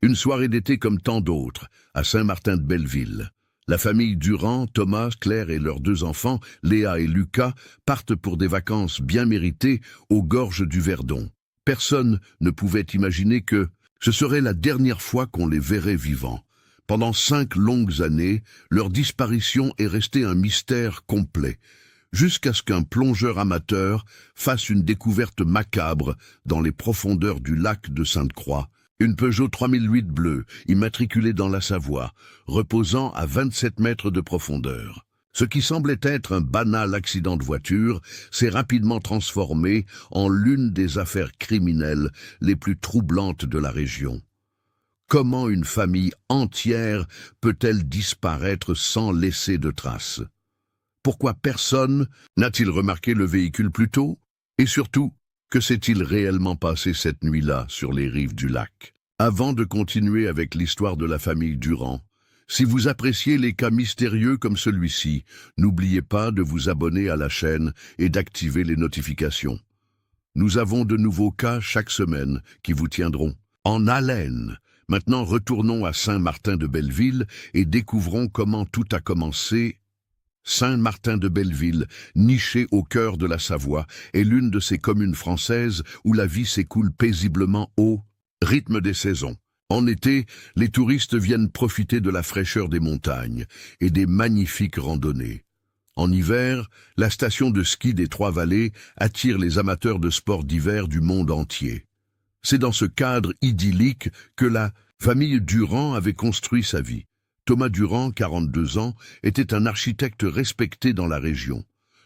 Une soirée d'été comme tant d'autres, à Saint-Martin-de-Belleville. La famille Durand, Thomas, Claire et leurs deux enfants, Léa et Lucas, partent pour des vacances bien méritées aux gorges du Verdon. Personne ne pouvait imaginer que ce serait la dernière fois qu'on les verrait vivants. Pendant 5 longues années, leur disparition est restée un mystère complet, jusqu'à ce qu'un plongeur amateur fasse une découverte macabre dans les profondeurs du lac de Sainte-Croix. Une Peugeot 3008 bleue, immatriculée dans la Savoie, reposant à 27 mètres de profondeur. Ce qui semblait être un banal accident de voiture s'est rapidement transformé en l'une des affaires criminelles les plus troublantes de la région. Comment une famille entière peut-elle disparaître sans laisser de traces? Pourquoi personne n'a-t-il remarqué le véhicule plus tôt? Et surtout, que s'est-il réellement passé cette nuit-là sur les rives du lac? Avant de continuer avec l'histoire de la famille Durand, si vous appréciez les cas mystérieux comme celui-ci, n'oubliez pas de vous abonner à la chaîne et d'activer les notifications. Nous avons de nouveaux cas chaque semaine qui vous tiendront en haleine. Maintenant, retournons à Saint-Martin-de-Belleville et découvrons comment tout a commencé. Saint-Martin-de-Belleville, nichée au cœur de la Savoie, est l'une de ces communes françaises où la vie s'écoule paisiblement au rythme des saisons. En été, les touristes viennent profiter de la fraîcheur des montagnes et des magnifiques randonnées. En hiver, la station de ski des Trois-Vallées attire les amateurs de sports d'hiver du monde entier. C'est dans ce cadre idyllique que la famille Durand avait construit sa vie. Thomas Durand, 42 ans, était un architecte respecté dans la région.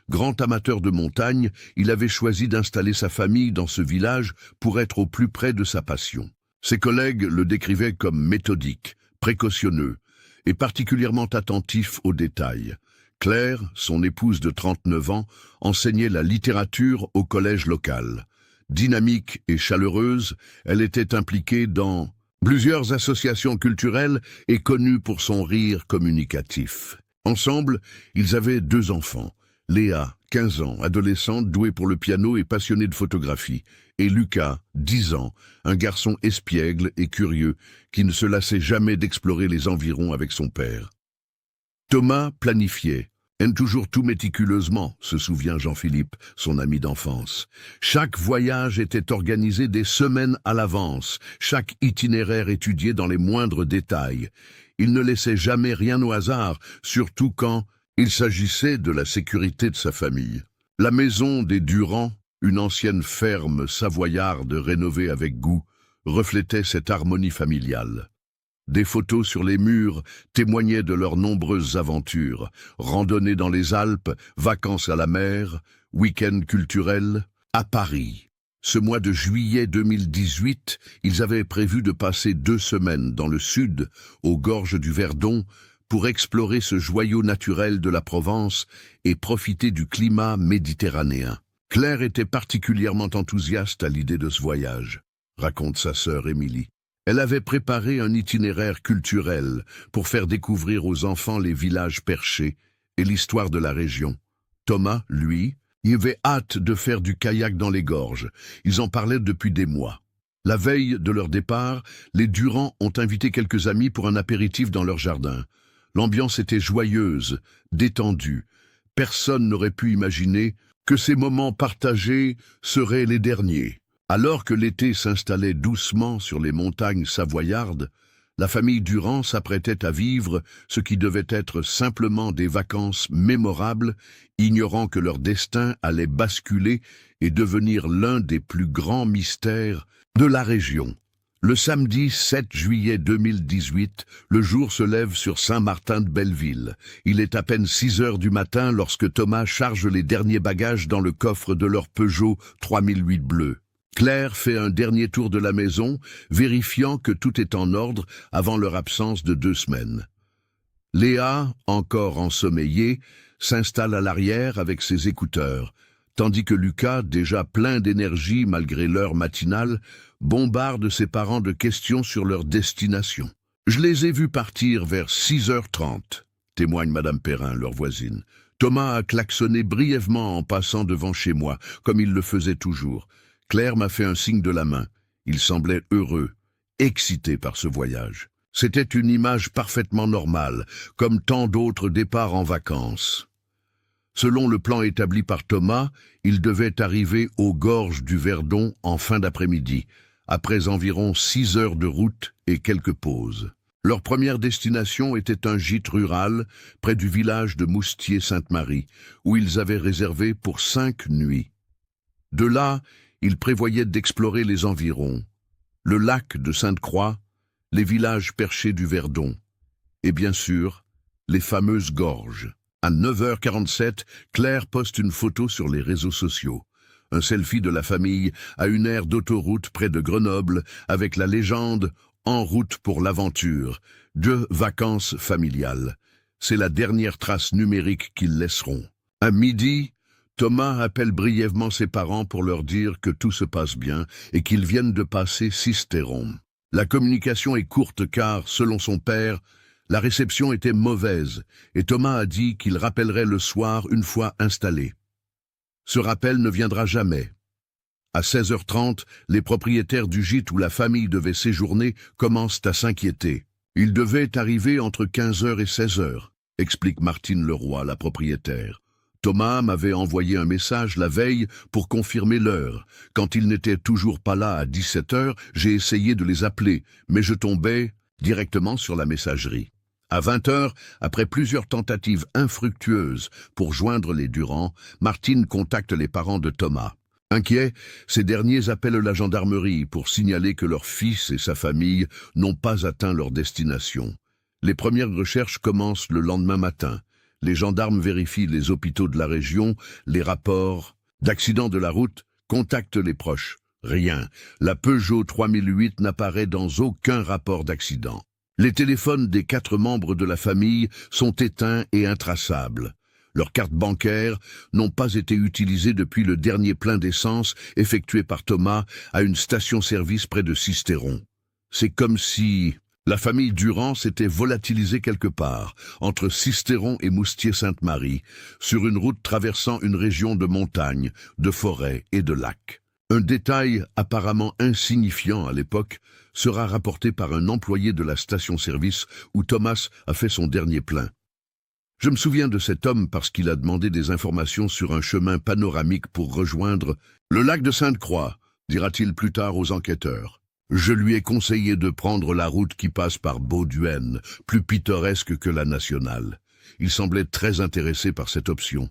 Grand amateur de montagne, il avait choisi d'installer sa famille dans ce village pour être au plus près de sa passion. Ses collègues le décrivaient comme méthodique, précautionneux et particulièrement attentif aux détails. Claire, son épouse de 39 ans, enseignait la littérature au collège local. Dynamique et chaleureuse, elle était impliquée dans plusieurs associations culturelles et connue pour son rire communicatif. Ensemble, ils avaient 2 enfants. Léa, 15 ans, adolescente douée pour le piano et passionnée de photographie, et Lucas, 10 ans, un garçon espiègle et curieux qui ne se lassait jamais d'explorer les environs avec son père. Thomas planifiait, aime toujours tout méticuleusement, se souvient Jean-Philippe, son ami d'enfance. Chaque voyage était organisé des semaines à l'avance, chaque itinéraire étudié dans les moindres détails. Il ne laissait jamais rien au hasard, surtout quand il s'agissait de la sécurité de sa famille. La maison des Durand, une ancienne ferme savoyarde rénovée avec goût, reflétait cette harmonie familiale. Des photos sur les murs témoignaient de leurs nombreuses aventures, randonnées dans les Alpes, vacances à la mer, week-ends culturels, à Paris. Ce mois de juillet 2018, ils avaient prévu de passer 2 semaines dans le sud, aux gorges du Verdon, pour explorer ce joyau naturel de la Provence et profiter du climat méditerranéen. Claire était particulièrement enthousiaste à l'idée de ce voyage, raconte sa sœur Émilie. Elle avait préparé un itinéraire culturel pour faire découvrir aux enfants les villages perchés et l'histoire de la région. Thomas, lui, y avait hâte de faire du kayak dans les gorges. Ils en parlaient depuis des mois. La veille de leur départ, les Durand ont invité quelques amis pour un apéritif dans leur jardin. L'ambiance était joyeuse, détendue. Personne n'aurait pu imaginer que ces moments partagés seraient les derniers. Alors que l'été s'installait doucement sur les montagnes savoyardes, la famille Durand s'apprêtait à vivre ce qui devait être simplement des vacances mémorables, ignorant que leur destin allait basculer et devenir l'un des plus grands mystères de la région. Le samedi 7 juillet 2018, le jour se lève sur Saint-Martin-de-Belleville. Il est à peine 6 heures du matin lorsque Thomas charge les derniers bagages dans le coffre de leur Peugeot 3008 bleu. Claire fait un dernier tour de la maison, vérifiant que tout est en ordre avant leur absence de 2 semaines. Léa, encore ensommeillée, s'installe à l'arrière avec ses écouteurs, tandis que Lucas, déjà plein d'énergie malgré l'heure matinale, bombarde ses parents de questions sur leur destination. « Je les ai vus partir vers 6h30, témoigne Madame Perrin, leur voisine. Thomas a klaxonné brièvement en passant devant chez moi, comme il le faisait toujours. Claire m'a fait un signe de la main. Il semblait heureux. excité par ce voyage. C'était une image parfaitement normale, comme tant d'autres départs en vacances. Selon le plan établi par Thomas, il devait arriver aux gorges du Verdon en fin d'après-midi, après environ 6 heures de route et quelques pauses. Leur première destination était un gîte rural près du village de Moustier-Sainte-Marie, où ils avaient réservé pour 5 nuits. De là, ils prévoyaient d'explorer les environs, le lac de Sainte-Croix, les villages perchés du Verdon, et bien sûr, les fameuses gorges. À 9h47, Claire poste une photo sur les réseaux sociaux. Un selfie de la famille à une aire d'autoroute près de Grenoble avec la légende « En route pour l'aventure » de vacances familiales. C'est la dernière trace numérique qu'ils laisseront. À midi, Thomas appelle brièvement ses parents pour leur dire que tout se passe bien et qu'ils viennent de passer Sisteron. La communication est courte car, selon son père, la réception était mauvaise et Thomas a dit qu'il rappellerait le soir une fois installé. Ce rappel ne viendra jamais. À 16h30, les propriétaires du gîte où la famille devait séjourner commencent à s'inquiéter. Ils devaient arriver entre 15h et 16h, explique Martine Leroy, la propriétaire. Thomas m'avait envoyé un message la veille pour confirmer l'heure. Quand ils n'étaient toujours pas là à 17h, j'ai essayé de les appeler, mais je tombais directement sur la messagerie. À 20h, après plusieurs tentatives infructueuses pour joindre les Durand, Martine contacte les parents de Thomas. Inquiets, ces derniers appellent la gendarmerie pour signaler que leur fils et sa famille n'ont pas atteint leur destination. Les premières recherches commencent le lendemain matin. Les gendarmes vérifient les hôpitaux de la région, les rapports d'accidents de la route, contactent les proches. Rien. La Peugeot 3008 n'apparaît dans aucun rapport d'accident. Les téléphones des 4 membres de la famille sont éteints et intraçables. Leurs cartes bancaires n'ont pas été utilisées depuis le dernier plein d'essence effectué par Thomas à une station-service près de Sisteron. C'est comme si la famille Durand s'était volatilisée quelque part, entre Sisteron et Moustier-Sainte-Marie, sur une route traversant une région de montagnes, de forêts et de lacs. Un détail apparemment insignifiant à l'époque sera rapporté par un employé de la station-service où Thomas a fait son dernier plein. Je me souviens de cet homme parce qu'il a demandé des informations sur un chemin panoramique pour rejoindre le lac de Sainte-Croix, dira-t-il plus tard aux enquêteurs. Je lui ai conseillé de prendre la route qui passe par Bauduenne, plus pittoresque que la nationale. Il semblait très intéressé par cette option.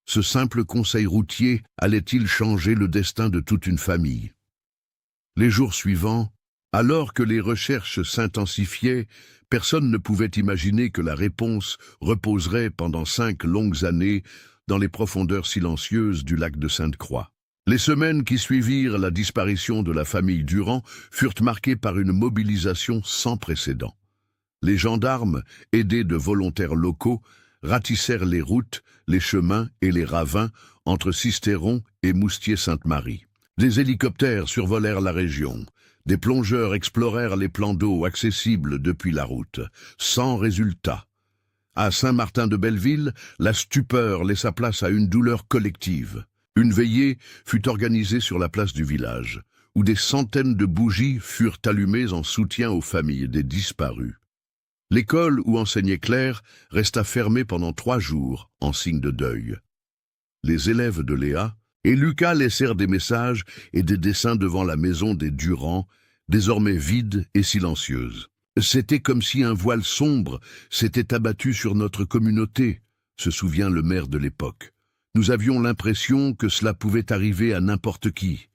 Ce simple conseil routier allait-il changer le destin de toute une famille? Les jours suivants, alors que les recherches s'intensifiaient, personne ne pouvait imaginer que la réponse reposerait pendant 5 longues années dans les profondeurs silencieuses du lac de Sainte-Croix. Les semaines qui suivirent la disparition de la famille Durand furent marquées par une mobilisation sans précédent. Les gendarmes, aidés de volontaires locaux, ratissèrent les routes, les chemins et les ravins entre Sisteron et Moustier-Sainte-Marie. Des hélicoptères survolèrent la région. Des plongeurs explorèrent les plans d'eau accessibles depuis la route, sans résultat. À Saint-Martin-de-Belleville, la stupeur laissa place à une douleur collective. Une veillée fut organisée sur la place du village, où des centaines de bougies furent allumées en soutien aux familles des disparus. L'école où enseignait Claire resta fermée pendant 3 jours, en signe de deuil. Les élèves de Léa et Lucas laissèrent des messages et des dessins devant la maison des Durand, désormais vide et silencieuse. C'était comme si un voile sombre s'était abattu sur notre communauté, se souvient le maire de l'époque. Nous avions l'impression que cela pouvait arriver à n'importe qui.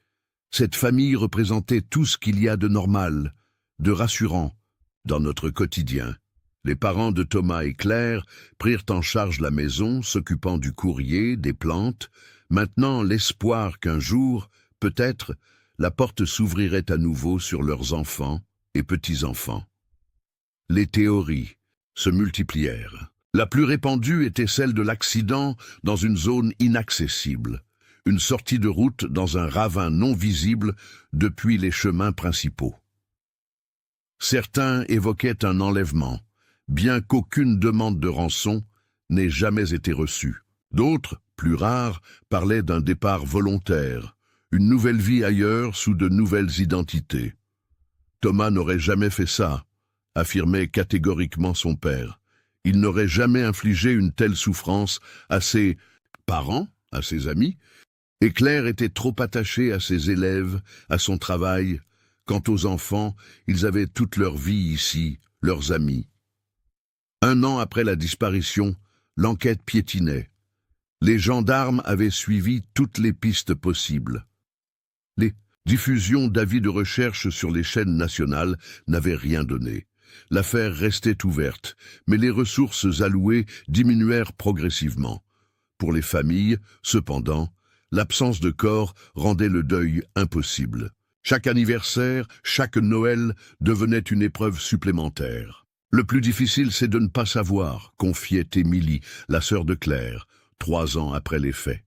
Cette famille représentait tout ce qu'il y a de normal, de rassurant, dans notre quotidien. Les parents de Thomas et Claire prirent en charge la maison, s'occupant du courrier, des plantes, maintenant l'espoir qu'un jour, peut-être, la porte s'ouvrirait à nouveau sur leurs enfants et petits-enfants. Les théories se multiplièrent. La plus répandue était celle de l'accident dans une zone inaccessible, une sortie de route dans un ravin non visible depuis les chemins principaux. Certains évoquaient un enlèvement, bien qu'aucune demande de rançon n'ait jamais été reçue. D'autres, plus rares, parlaient d'un départ volontaire, une nouvelle vie ailleurs sous de nouvelles identités. Thomas n'aurait jamais fait ça, affirmait catégoriquement son père. Il n'aurait jamais infligé une telle souffrance à ses parents, à ses amis, et Claire était trop attachée à ses élèves, à son travail. Quant aux enfants, ils avaient toute leur vie ici, leurs amis. 1 an après la disparition, l'enquête piétinait. Les gendarmes avaient suivi toutes les pistes possibles. Les diffusions d'avis de recherche sur les chaînes nationales n'avaient rien donné. L'affaire restait ouverte, mais les ressources allouées diminuèrent progressivement. Pour les familles, cependant, l'absence de corps rendait le deuil impossible. Chaque anniversaire, chaque Noël devenait une épreuve supplémentaire. Le plus difficile, c'est de ne pas savoir, confiait Émilie, la sœur de Claire, 3 ans après les faits.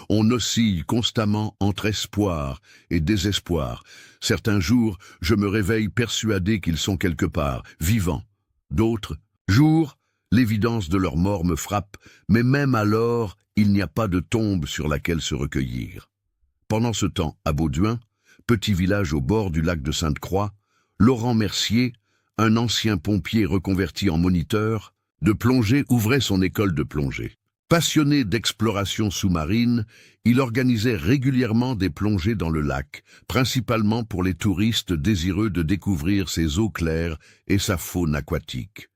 On oscille constamment entre espoir et désespoir. Certains jours, je me réveille persuadé qu'ils sont quelque part, vivants. D'autres jours, l'évidence de leur mort me frappe, mais même alors, il n'y a pas de tombe sur laquelle se recueillir. Pendant ce temps, à Bauduin, petit village au bord du lac de Sainte-Croix, Laurent Mercier, un ancien pompier reconverti en moniteur, de plongée ouvrait son école de plongée. Passionné d'exploration sous-marine, il organisait régulièrement des plongées dans le lac, principalement pour les touristes désireux de découvrir ses eaux claires et sa faune aquatique.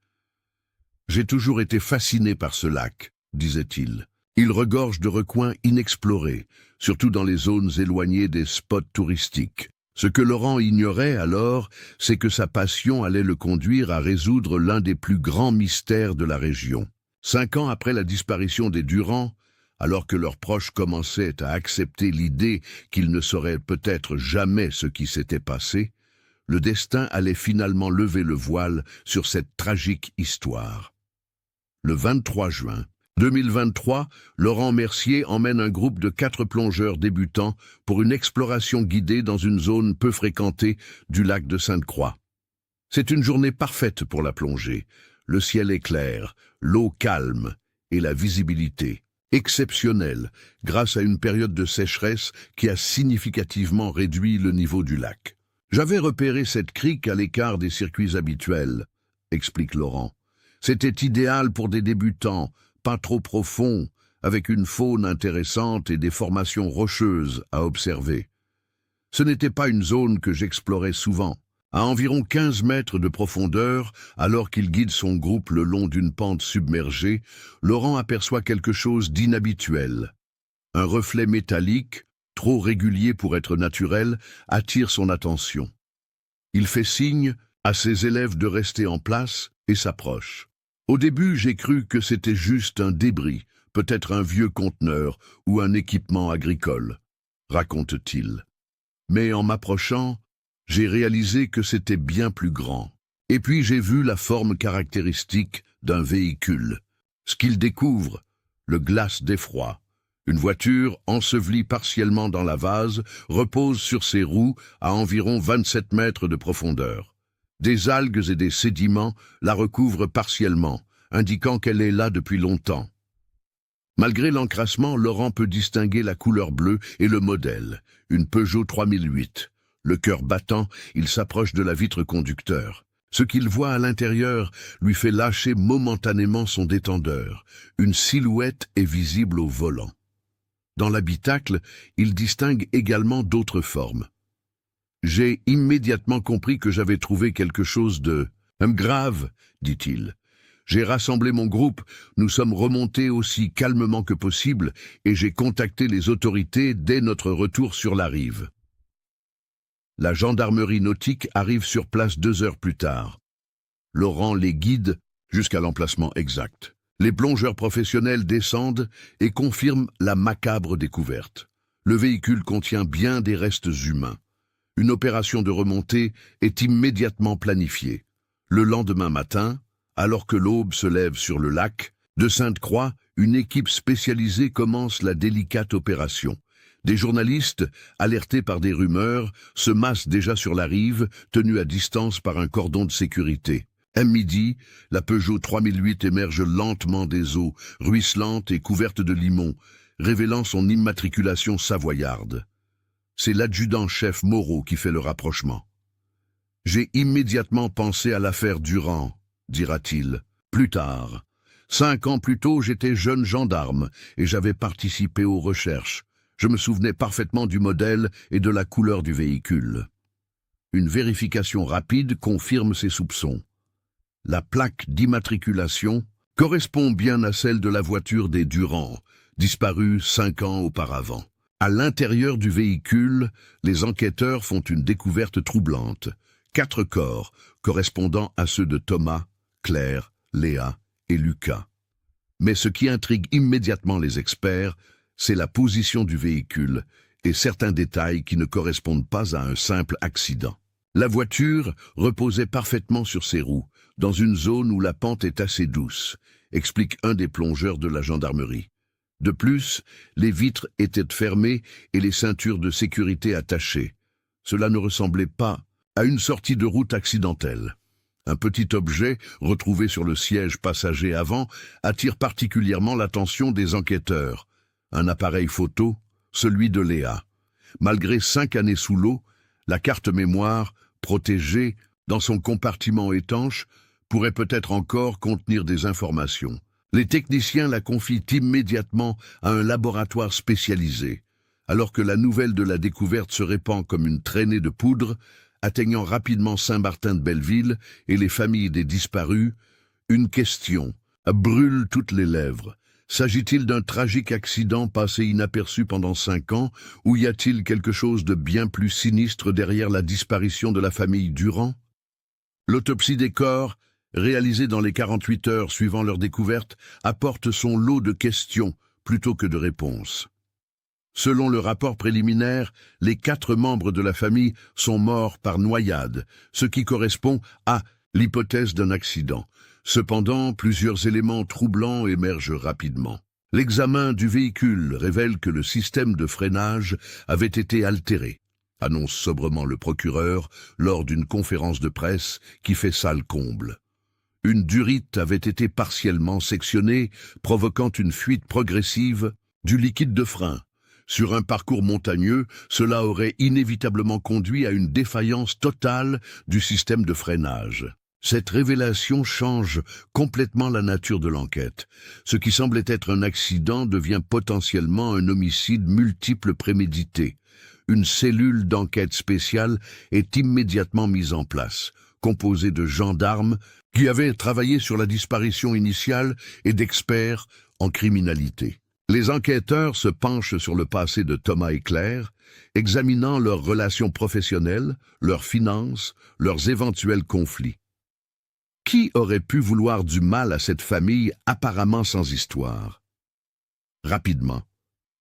« J'ai toujours été fasciné par ce lac », disait-il. Il regorge de recoins inexplorés, surtout dans les zones éloignées des spots touristiques. Ce que Laurent ignorait alors, c'est que sa passion allait le conduire à résoudre l'un des plus grands mystères de la région. 5 ans après la disparition des Durand, alors que leurs proches commençaient à accepter l'idée qu'ils ne sauraient peut-être jamais ce qui s'était passé, le destin allait finalement lever le voile sur cette tragique histoire. Le 23 juin 2023, Laurent Mercier emmène un groupe de 4 plongeurs débutants pour une exploration guidée dans une zone peu fréquentée du lac de Sainte-Croix. C'est une journée parfaite pour la plongée. Le ciel est clair, l'eau calme et la visibilité exceptionnelle grâce à une période de sécheresse qui a significativement réduit le niveau du lac. J'avais repéré cette crique à l'écart des circuits habituels, explique Laurent. C'était idéal pour des débutants, pas trop profond, avec une faune intéressante et des formations rocheuses à observer. Ce n'était pas une zone que j'explorais souvent. À environ 15 mètres de profondeur, alors qu'il guide son groupe le long d'une pente submergée, Laurent aperçoit quelque chose d'inhabituel. Un reflet métallique, trop régulier pour être naturel, attire son attention. Il fait signe à ses élèves de rester en place et s'approche. Au début, j'ai cru que c'était juste un débris, peut-être un vieux conteneur ou un équipement agricole, raconte-t-il. Mais en m'approchant, j'ai réalisé que c'était bien plus grand. Et puis j'ai vu la forme caractéristique d'un véhicule. Ce qu'il découvre, le glace d'effroi. Une voiture, ensevelie partiellement dans la vase, repose sur ses roues à environ 27 mètres de profondeur. Des algues et des sédiments la recouvrent partiellement, indiquant qu'elle est là depuis longtemps. Malgré l'encrassement, Laurent peut distinguer la couleur bleue et le modèle, une Peugeot 3008. Le cœur battant, il s'approche de la vitre conducteur. Ce qu'il voit à l'intérieur lui fait lâcher momentanément son détendeur. Une silhouette est visible au volant. Dans l'habitacle, il distingue également d'autres formes. J'ai immédiatement compris que j'avais trouvé quelque chose de grave, dit-il. J'ai rassemblé mon groupe, nous sommes remontés aussi calmement que possible et j'ai contacté les autorités dès notre retour sur la rive. La gendarmerie nautique arrive sur place 2 heures plus tard. Laurent les guide jusqu'à l'emplacement exact. Les plongeurs professionnels descendent et confirment la macabre découverte. Le véhicule contient bien des restes humains. Une opération de remontée est immédiatement planifiée. Le lendemain matin, alors que l'aube se lève sur le lac de Sainte-Croix, une équipe spécialisée commence la délicate opération. Des journalistes, alertés par des rumeurs, se massent déjà sur la rive, tenus à distance par un cordon de sécurité. À midi, la Peugeot 3008 émerge lentement des eaux, ruisselante et couverte de limon, révélant son immatriculation savoyarde. C'est l'adjudant-chef Moreau qui fait le rapprochement. J'ai immédiatement pensé à l'affaire Durand, dira-t-il. Plus tard, 5 ans plus tôt, j'étais jeune gendarme et j'avais participé aux recherches. Je me souvenais parfaitement du modèle et de la couleur du véhicule. Une vérification rapide confirme ses soupçons. La plaque d'immatriculation correspond bien à celle de la voiture des Durand, disparue 5 ans auparavant. À l'intérieur du véhicule, les enquêteurs font une découverte troublante. 4 corps, correspondant à ceux de Thomas, Claire, Léa et Lucas. Mais ce qui intrigue immédiatement les experts, c'est la position du véhicule et certains détails qui ne correspondent pas à un simple accident. La voiture reposait parfaitement sur ses roues, dans une zone où la pente est assez douce, explique un des plongeurs de la gendarmerie. De plus, les vitres étaient fermées et les ceintures de sécurité attachées. Cela ne ressemblait pas à une sortie de route accidentelle. Un petit objet, retrouvé sur le siège passager avant, attire particulièrement l'attention des enquêteurs. Un appareil photo, celui de Léa. Malgré 5 années sous l'eau, la carte mémoire, protégée dans son compartiment étanche, pourrait peut-être encore contenir des informations. Les techniciens la confient immédiatement à un laboratoire spécialisé, alors que la nouvelle de la découverte se répand comme une traînée de poudre, atteignant rapidement Saint-Martin-de-Belleville et les familles des disparus. Une question brûle toutes les lèvres. S'agit-il d'un tragique accident passé inaperçu pendant 5 ans, ou y a-t-il quelque chose de bien plus sinistre derrière la disparition de la famille Durand? L'autopsie des corps, réalisée dans les 48 heures suivant leur découverte, apporte son lot de questions plutôt que de réponses. Selon le rapport préliminaire, les 4 membres de la famille sont morts par noyade, ce qui correspond à l'hypothèse d'un accident. Cependant, plusieurs éléments troublants émergent rapidement. L'examen du véhicule révèle que le système de freinage avait été altéré, annonce sobrement le procureur lors d'une conférence de presse qui fait salle comble. Une durite avait été partiellement sectionnée, provoquant une fuite progressive du liquide de frein. Sur un parcours montagneux, cela aurait inévitablement conduit à une défaillance totale du système de freinage. Cette révélation change complètement la nature de l'enquête. Ce qui semblait être un accident devient potentiellement un homicide multiple prémédité. Une cellule d'enquête spéciale est immédiatement mise en place, composée de gendarmes qui avaient travaillé sur la disparition initiale et d'experts en criminalité. Les enquêteurs se penchent sur le passé de Thomas et Claire, examinant leurs relations professionnelles, leurs finances, leurs éventuels conflits. Qui aurait pu vouloir du mal à cette famille apparemment sans histoire? Rapidement,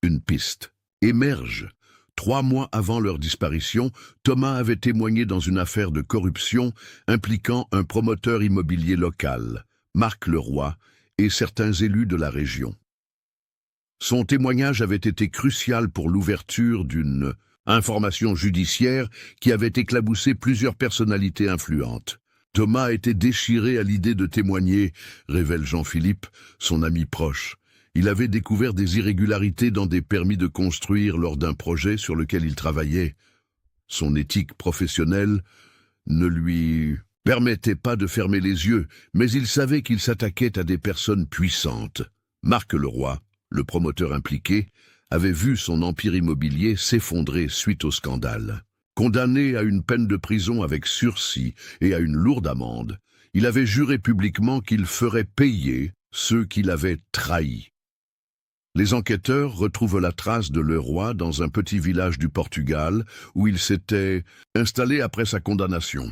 une piste émerge. 3 mois avant leur disparition, Thomas avait témoigné dans une affaire de corruption impliquant un promoteur immobilier local, Marc Leroy, et certains élus de la région. Son témoignage avait été crucial pour l'ouverture d'une information judiciaire qui avait éclaboussé plusieurs personnalités influentes. Thomas était déchiré à l'idée de témoigner, révèle Jean-Philippe, son ami proche. Il avait découvert des irrégularités dans des permis de construire lors d'un projet sur lequel il travaillait. Son éthique professionnelle ne lui permettait pas de fermer les yeux, mais il savait qu'il s'attaquait à des personnes puissantes. Marc Leroy, le promoteur impliqué, avait vu son empire immobilier s'effondrer suite au scandale. Condamné à une peine de prison avec sursis et à une lourde amende, il avait juré publiquement qu'il ferait payer ceux qui l'avaient trahi. Les enquêteurs retrouvent la trace de Leroy dans un petit village du Portugal où il s'était installé après sa condamnation.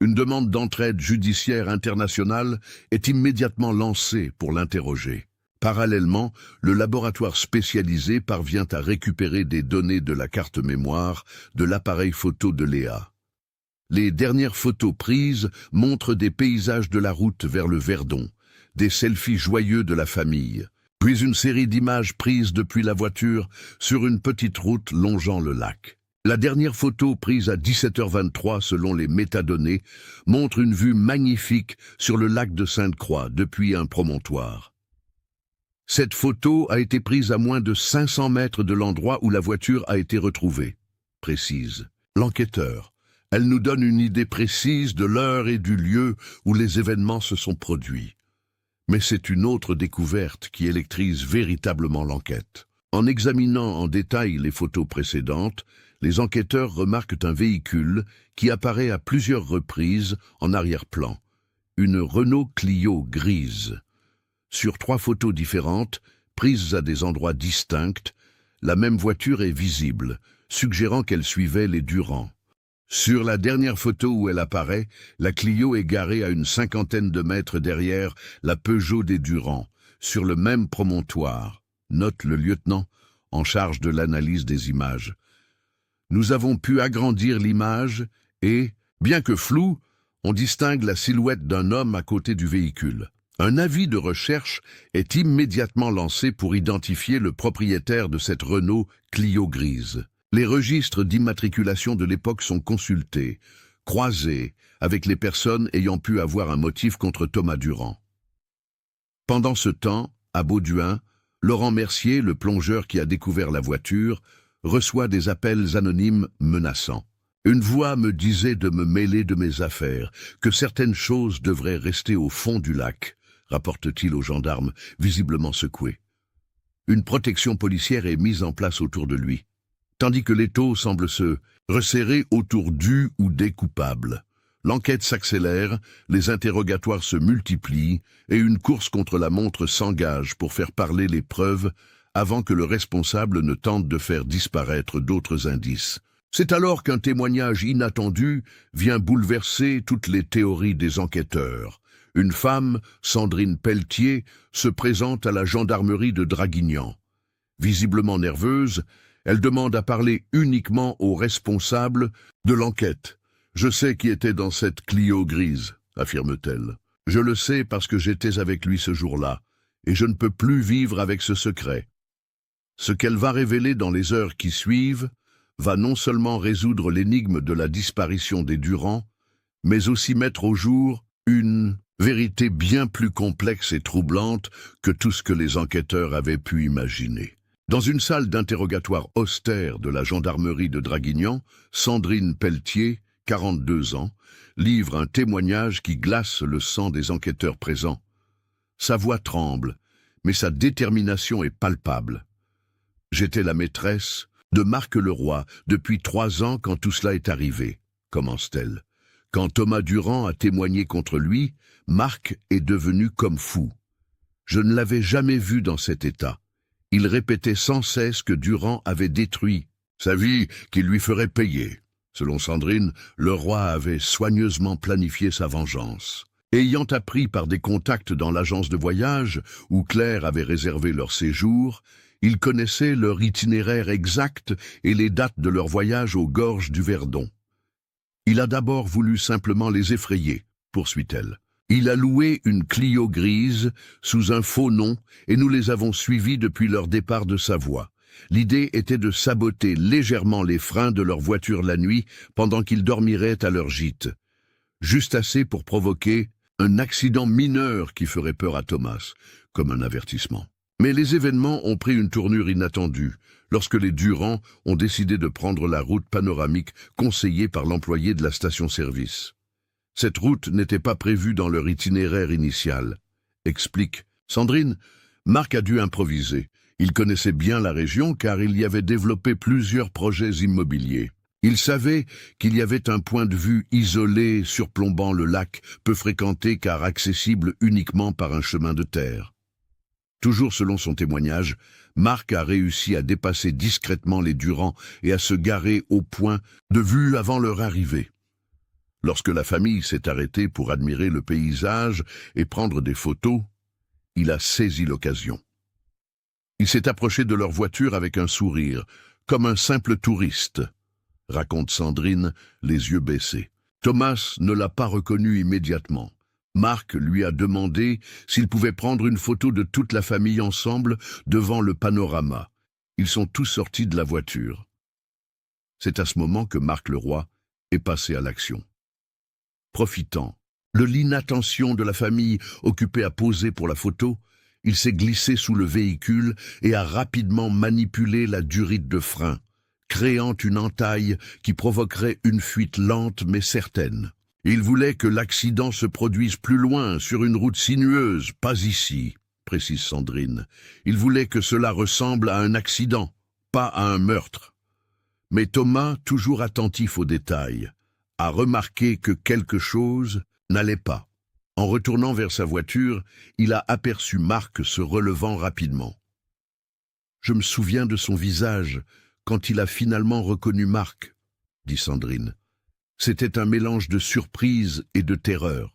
Une demande d'entraide judiciaire internationale est immédiatement lancée pour l'interroger. Parallèlement, le laboratoire spécialisé parvient à récupérer des données de la carte mémoire de l'appareil photo de Léa. Les dernières photos prises montrent des paysages de la route vers le Verdon, des selfies joyeux de la famille, puis une série d'images prises depuis la voiture sur une petite route longeant le lac. La dernière photo prise à 17h23 selon les métadonnées montre une vue magnifique sur le lac de Sainte-Croix depuis un promontoire. Cette photo a été prise à moins de 500 mètres de l'endroit où la voiture a été retrouvée, précise l'enquêteur, Elle nous donne une idée précise de l'heure et du lieu où les événements se sont produits. Mais c'est une autre découverte qui électrise véritablement l'enquête. En examinant en détail les photos précédentes, les enquêteurs remarquent un véhicule qui apparaît à plusieurs reprises en arrière-plan. Une Renault Clio grise. Sur 3 photos différentes, prises à des endroits distincts, la même voiture est visible, suggérant qu'elle suivait les Durand. Sur la dernière photo où elle apparaît, la Clio est garée à une 50aine de mètres derrière la Peugeot des Durand, sur le même promontoire, note le lieutenant, en charge de l'analyse des images. Nous avons pu agrandir l'image et, bien que floue, on distingue la silhouette d'un homme à côté du véhicule. Un avis de recherche est immédiatement lancé pour identifier le propriétaire de cette Renault Clio grise. Les registres d'immatriculation de l'époque sont consultés, croisés avec les personnes ayant pu avoir un motif contre Thomas Durand. Pendant ce temps, à Bauduin, Laurent Mercier, le plongeur qui a découvert la voiture, reçoit des appels anonymes menaçants. Une voix me disait de me mêler de mes affaires, que certaines choses devraient rester au fond du lac, rapporte-t-il aux gendarmes, visiblement secoués. Une protection policière est mise en place autour de lui, tandis que l'étau semble se resserrer autour du ou des coupables. L'enquête s'accélère, les interrogatoires se multiplient et une course contre la montre s'engage pour faire parler les preuves avant que le responsable ne tente de faire disparaître d'autres indices. C'est alors qu'un témoignage inattendu vient bouleverser toutes les théories des enquêteurs. Une femme, Sandrine Pelletier, se présente à la gendarmerie de Draguignan. Visiblement nerveuse, elle demande à parler uniquement aux responsables de l'enquête. « Je sais qui était dans cette Clio grise », affirme-t-elle. « Je le sais parce que j'étais avec lui ce jour-là, et je ne peux plus vivre avec ce secret. » Ce qu'elle va révéler dans les heures qui suivent va non seulement résoudre l'énigme de la disparition des Durand, mais aussi mettre au jour une vérité bien plus complexe et troublante que tout ce que les enquêteurs avaient pu imaginer. Dans une salle d'interrogatoire austère de la gendarmerie de Draguignan, Sandrine Pelletier, 42 ans, livre un témoignage qui glace le sang des enquêteurs présents. Sa voix tremble, mais sa détermination est palpable. « J'étais la maîtresse de Marc Leroy depuis 3 ans quand tout cela est arrivé, » commence-t-elle. Quand Thomas Durand a témoigné contre lui, Marc est devenu comme fou. Je ne l'avais jamais vu dans cet état. Il répétait sans cesse que Durand avait détruit sa vie, qu'il lui ferait payer. Selon Sandrine, Leroy avait soigneusement planifié sa vengeance. Ayant appris par des contacts dans l'agence de voyage, où Claire avait réservé leur séjour, il connaissait leur itinéraire exact et les dates de leur voyage aux gorges du Verdon. Il a d'abord voulu simplement les effrayer, poursuit-elle. Il a loué une Clio grise sous un faux nom et nous les avons suivis depuis leur départ de Savoie. L'idée était de saboter légèrement les freins de leur voiture la nuit pendant qu'ils dormiraient à leur gîte. Juste assez pour provoquer un accident mineur qui ferait peur à Thomas, comme un avertissement. Mais les événements ont pris une tournure inattendue lorsque les Durand ont décidé de prendre la route panoramique conseillée par l'employé de la station-service. Cette route n'était pas prévue dans leur itinéraire initial, explique Sandrine. Marc a dû improviser. Il connaissait bien la région car il y avait développé plusieurs projets immobiliers. Il savait qu'il y avait un point de vue isolé surplombant le lac, peu fréquenté car accessible uniquement par un chemin de terre. Toujours selon son témoignage, Marc a réussi à dépasser discrètement les Durand et à se garer au point de vue avant leur arrivée. Lorsque la famille s'est arrêtée pour admirer le paysage et prendre des photos, il a saisi l'occasion. Il s'est approché de leur voiture avec un sourire, comme un simple touriste, raconte Sandrine, les yeux baissés. Thomas ne l'a pas reconnu immédiatement. Marc lui a demandé s'il pouvait prendre une photo de toute la famille ensemble devant le panorama. Ils sont tous sortis de la voiture. C'est à ce moment que Marc Leroy est passé à l'action. Profitant de l'inattention de la famille occupée à poser pour la photo, il s'est glissé sous le véhicule et a rapidement manipulé la durite de frein, créant une entaille qui provoquerait une fuite lente mais certaine. Il voulait que l'accident se produise plus loin, sur une route sinueuse, pas ici, précise Sandrine. Il voulait que cela ressemble à un accident, pas à un meurtre. Mais Thomas, toujours attentif aux détails, a remarqué que quelque chose n'allait pas. En retournant vers sa voiture, il a aperçu Marc se relevant rapidement. « Je me souviens de son visage quand il a finalement reconnu Marc, » dit Sandrine. C'était un mélange de surprise et de terreur.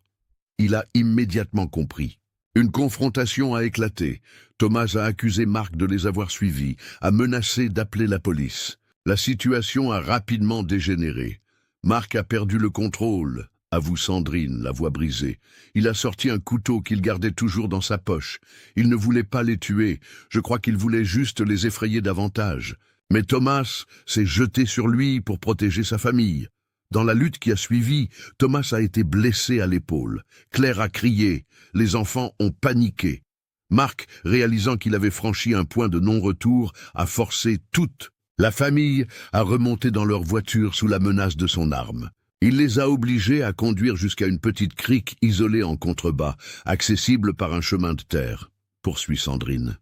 Il a immédiatement compris. Une confrontation a éclaté. Thomas a accusé Marc de les avoir suivis, a menacé d'appeler la police. La situation a rapidement dégénéré. Marc a perdu le contrôle, avoue Sandrine, la voix brisée. Il a sorti un couteau qu'il gardait toujours dans sa poche. Il ne voulait pas les tuer. Je crois qu'il voulait juste les effrayer davantage. Mais Thomas s'est jeté sur lui pour protéger sa famille. Dans la lutte qui a suivi, Thomas a été blessé à l'épaule. Claire a crié. Les enfants ont paniqué. Marc, réalisant qu'il avait franchi un point de non-retour, a forcé toute la famille à remonter dans leur voiture sous la menace de son arme. Il les a obligés à conduire jusqu'à une petite crique isolée en contrebas, accessible par un chemin de terre, poursuit Sandrine.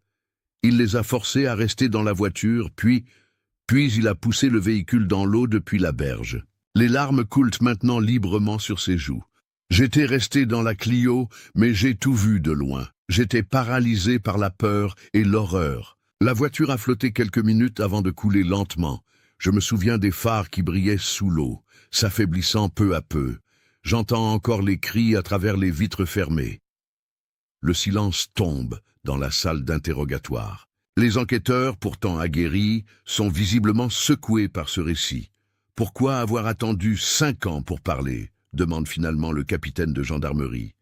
Il les a forcés à rester dans la voiture, puis il a poussé le véhicule dans l'eau depuis la berge. Les larmes coulent maintenant librement sur ses joues. J'étais resté dans la Clio, mais j'ai tout vu de loin. J'étais paralysé par la peur et l'horreur. La voiture a flotté quelques minutes avant de couler lentement. Je me souviens des phares qui brillaient sous l'eau, s'affaiblissant peu à peu. J'entends encore les cris à travers les vitres fermées. Le silence tombe dans la salle d'interrogatoire. Les enquêteurs, pourtant aguerris, sont visiblement secoués par ce récit. Pourquoi avoir attendu 5 ans pour parler ? Demande finalement le capitaine de gendarmerie.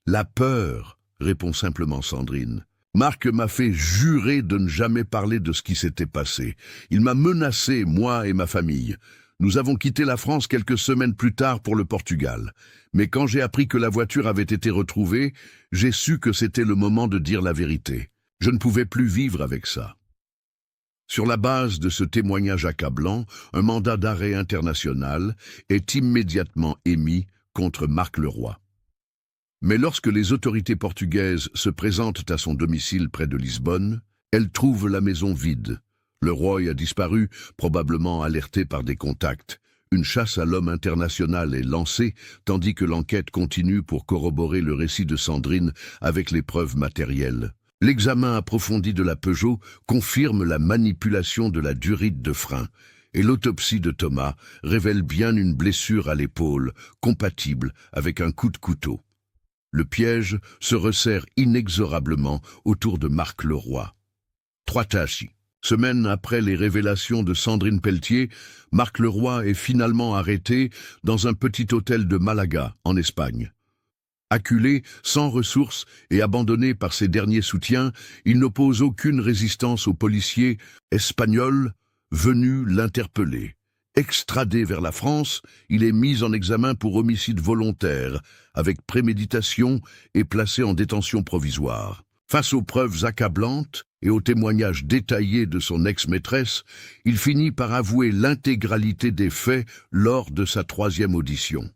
La peur, répond simplement Sandrine. Marc m'a fait jurer de ne jamais parler de ce qui s'était passé. Il m'a menacé, moi et ma famille. Nous avons quitté la France quelques semaines plus tard pour le Portugal. Mais quand j'ai appris que la voiture avait été retrouvée, j'ai su que c'était le moment de dire la vérité. Je ne pouvais plus vivre avec ça. Sur la base de ce témoignage accablant, un mandat d'arrêt international est immédiatement émis contre Marc Leroy. Mais lorsque les autorités portugaises se présentent à son domicile près de Lisbonne, elles trouvent la maison vide. Leroy a disparu, probablement alerté par des contacts. Une chasse à l'homme international est lancée, tandis que l'enquête continue pour corroborer le récit de Sandrine avec les preuves matérielles. L'examen approfondi de la Peugeot confirme la manipulation de la durite de frein, et l'autopsie de Thomas révèle bien une blessure à l'épaule, compatible avec un coup de couteau. Le piège se resserre inexorablement autour de Marc Leroy. 3 tâches. Semaine après les révélations de Sandrine Pelletier, Marc Leroy est finalement arrêté dans un petit hôtel de Malaga, en Espagne. Acculé, sans ressources et abandonné par ses derniers soutiens, il n'oppose aucune résistance aux policiers espagnols venus l'interpeller. Extradé vers la France, il est mis en examen pour homicide volontaire, avec préméditation et placé en détention provisoire. Face aux preuves accablantes et aux témoignages détaillés de son ex-maîtresse, il finit par avouer l'intégralité des faits lors de sa 3e audition.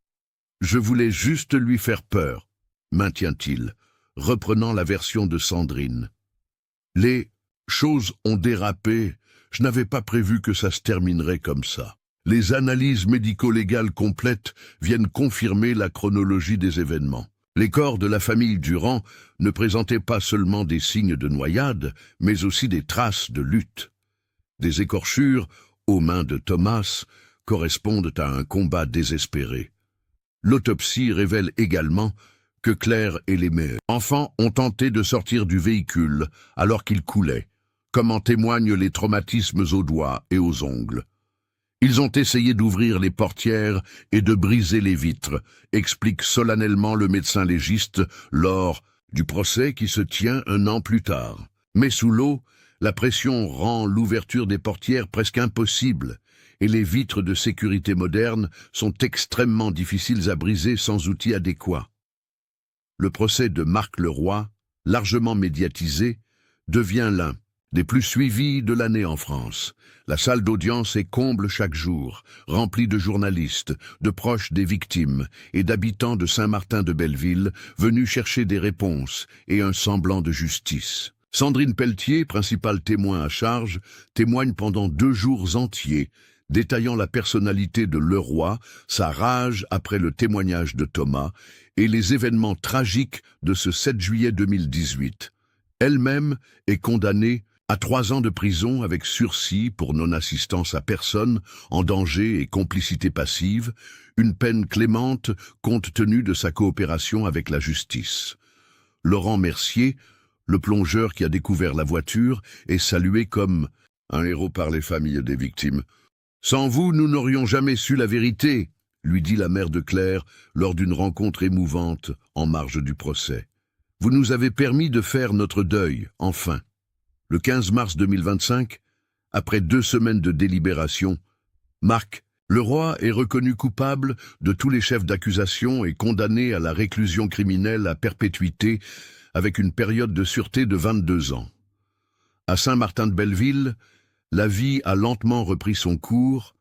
« Je voulais juste lui faire peur », maintient-il, reprenant la version de Sandrine. « Les choses ont dérapé, je n'avais pas prévu que ça se terminerait comme ça. Les analyses médico-légales complètes viennent confirmer la chronologie des événements. Les corps de la famille Durand ne présentaient pas seulement des signes de noyade, mais aussi des traces de lutte. Des écorchures, aux mains de Thomas, correspondent à un combat désespéré. L'autopsie révèle également que Claire et les enfants ont tenté de sortir du véhicule alors qu'il coulait, comme en témoignent les traumatismes aux doigts et aux ongles. Ils ont essayé d'ouvrir les portières et de briser les vitres, explique solennellement le médecin légiste lors du procès qui se tient 1 an plus tard. Mais sous l'eau, la pression rend l'ouverture des portières presque impossible, et les vitres de sécurité modernes sont extrêmement difficiles à briser sans outils adéquats. Le procès de Marc Leroy, largement médiatisé, devient l'un des plus suivis de l'année en France. La salle d'audience est comble chaque jour, remplie de journalistes, de proches des victimes et d'habitants de Saint-Martin-de-Belleville venus chercher des réponses et un semblant de justice. Sandrine Pelletier, principale témoin à charge, témoigne pendant 2 jours entiers, détaillant la personnalité de Leroy, sa rage après le témoignage de Thomas et les événements tragiques de ce 7 juillet 2018. Elle-même est condamnée à 3 ans de prison avec sursis pour non-assistance à personne en danger et complicité passive, une peine clémente compte tenu de sa coopération avec la justice. Laurent Mercier, le plongeur qui a découvert la voiture, est salué comme un héros par les familles des victimes. « Sans vous, nous n'aurions jamais su la vérité », lui dit la mère de Claire lors d'une rencontre émouvante en marge du procès. « Vous nous avez permis de faire notre deuil, enfin. » Le 15 mars 2025, après 2 semaines de délibération, Marc Leroy est reconnu coupable de tous les chefs d'accusation et condamné à la réclusion criminelle à perpétuité avec une période de sûreté de 22 ans. À Saint-Martin-de-Belleville, la vie a lentement repris son cours,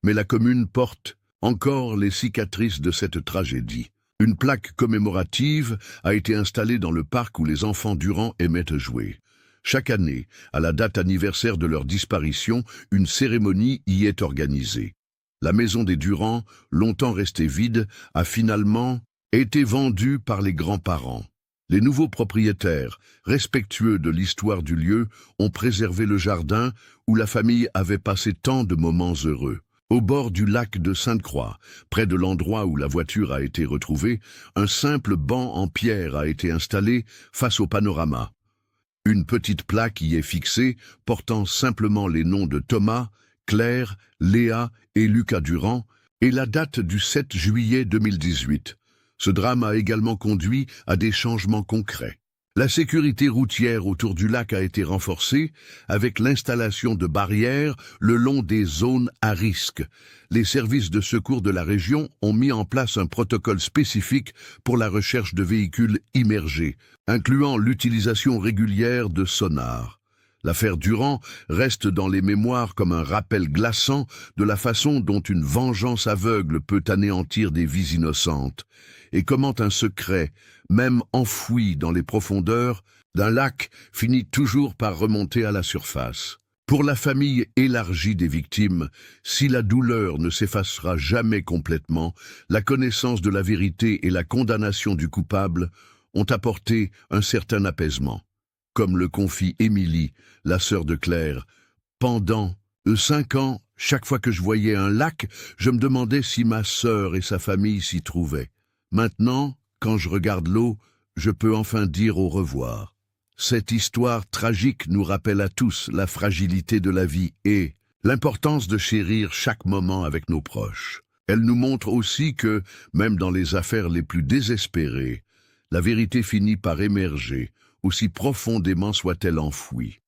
mais la commune porte encore les cicatrices de cette tragédie. Une plaque commémorative a été installée dans le parc où les enfants Durand aimaient jouer. Chaque année, à la date anniversaire de leur disparition, une cérémonie y est organisée. La maison des Durand, longtemps restée vide, a finalement été vendue par les grands-parents. Les nouveaux propriétaires, respectueux de l'histoire du lieu, ont préservé le jardin où la famille avait passé tant de moments heureux. Au bord du lac de Sainte-Croix, près de l'endroit où la voiture a été retrouvée, un simple banc en pierre a été installé face au panorama. Une petite plaque y est fixée, portant simplement les noms de Thomas, Claire, Léa et Lucas Durand, et la date du 7 juillet 2018. Ce drame a également conduit à des changements concrets. La sécurité routière autour du lac a été renforcée avec l'installation de barrières le long des zones à risque. Les services de secours de la région ont mis en place un protocole spécifique pour la recherche de véhicules immergés, incluant l'utilisation régulière de sonars. L'affaire Durand reste dans les mémoires comme un rappel glaçant de la façon dont une vengeance aveugle peut anéantir des vies innocentes, et comment un secret, même enfoui dans les profondeurs d'un lac, finit toujours par remonter à la surface. Pour la famille élargie des victimes, si la douleur ne s'effacera jamais complètement, la connaissance de la vérité et la condamnation du coupable ont apporté un certain apaisement. Comme le confie Émilie, la sœur de Claire, pendant 5 ans, chaque fois que je voyais un lac, je me demandais si ma sœur et sa famille s'y trouvaient. Maintenant, quand je regarde l'eau, je peux enfin dire au revoir. Cette histoire tragique nous rappelle à tous la fragilité de la vie et l'importance de chérir chaque moment avec nos proches. Elle nous montre aussi que, même dans les affaires les plus désespérées, la vérité finit par émerger, aussi profondément soit-elle enfouie.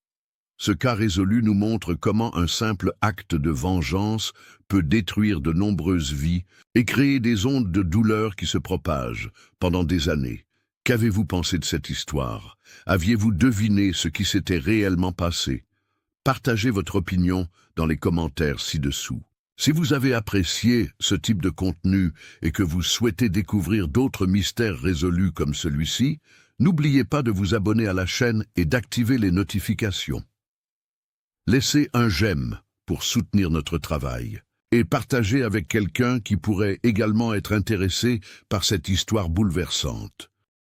Ce cas résolu nous montre comment un simple acte de vengeance peut détruire de nombreuses vies et créer des ondes de douleur qui se propagent pendant des années. Qu'avez-vous pensé de cette histoire? Aviez-vous deviné ce qui s'était réellement passé? Partagez votre opinion dans les commentaires ci-dessous. Si vous avez apprécié ce type de contenu et que vous souhaitez découvrir d'autres mystères résolus comme celui-ci, n'oubliez pas de vous abonner à la chaîne et d'activer les notifications. Laissez un j'aime pour soutenir notre travail et partagez avec quelqu'un qui pourrait également être intéressé par cette histoire bouleversante.